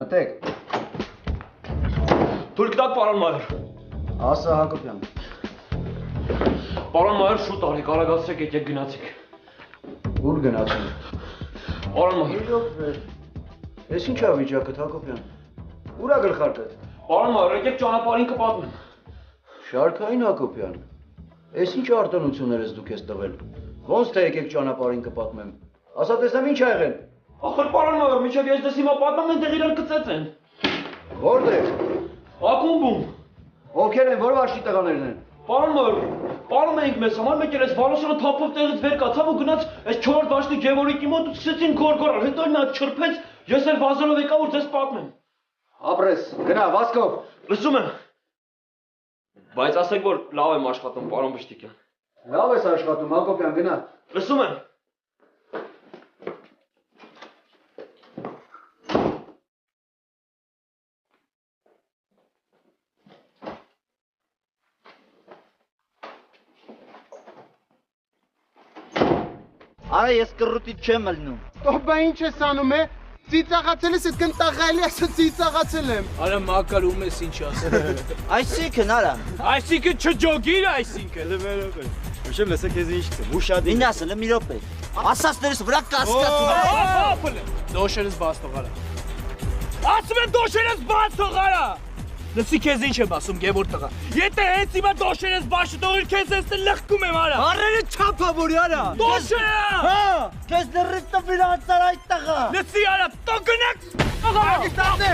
Մտեք։ Թույլ կտաք, պարոն մայր։ Ասա Հակոբյան։ Պարոն մայր, շուտ արեք, արագացրեք, եկեք գնացեք։ Ուր գնացին։ Պարոն մայր։ Ես ինչ ա վիճակը Հակոբյան։ Ուր ա գլխարկդ։ Պարոն մայր, եկեք ճանապարհին կպատմեմ։ Շարքային Հակոբյան։ Ես ինչ արտոնություններ ես դուք ես տվել։ Ոնց թե եկեք ճանապարհին կպատմեմ։ Ասա տեսնեմ ինչ ա եղել։ Ախր պարոն մայր, միջև ես դες հիմա պատմեմ, այնտեղ իրար կծեծեն։ Որտե՞ղ։ Ակումբում։ Ովքեր են, որ վարշի տղաներն են։ Պարոն մայր, պարոն էինք մեզ համար, մեկ էլ այս Վալոսյանը թափով տեղից վեր կացավ ու գնաց այս 4 վաշտի Գևորգի մոտ ու սկսեցին գորգորալ, հետո նա չրփեց, ես էլ վազելով եկա որ ձեզ պատմեմ։ Ապրես, գնա, Վասկով։ Լսում եմ։ Բայց ասեք որ լավ եմ աշխատում, պարոն Բշտիկյան։ Լավ ես աշխատում, Հակոբյան, գնա։ Լսում եմ։ Արա ես կռուտի չեմ ելնում։ Ո բա ինչ ես անում է։ Ծիծաղացել ես, այդքան տաղայելի ասա ծիծաղացել եմ։ Արա մակար ում ես ինչ ասել։ Այսինքն արա։ Այսինքն չջոգիր այսինքն։ Ուշեմ լսեք քեզ ինչ կսեմ։ Ուշադի։ Ինչ ասել եմ մի րոպե։ Ասածներս վրա կասկածում։ Դոշերս բաց թողարա։ Ասում եմ դոշերս բաց թողարա։ Լսի քեզ ինչ եմ ասում Գևոր տղա։ Եթե հենց հիմա դոշերս բաց թողիր քեզ էստե լղկում եմ արա։ Արերը չափա որ արա։ Դոշերը։ Հա, քեզ դեռ տվիր անցար այդ տղա։ Լսի արա, տո գնաք։ Աղա։ Հագստացե։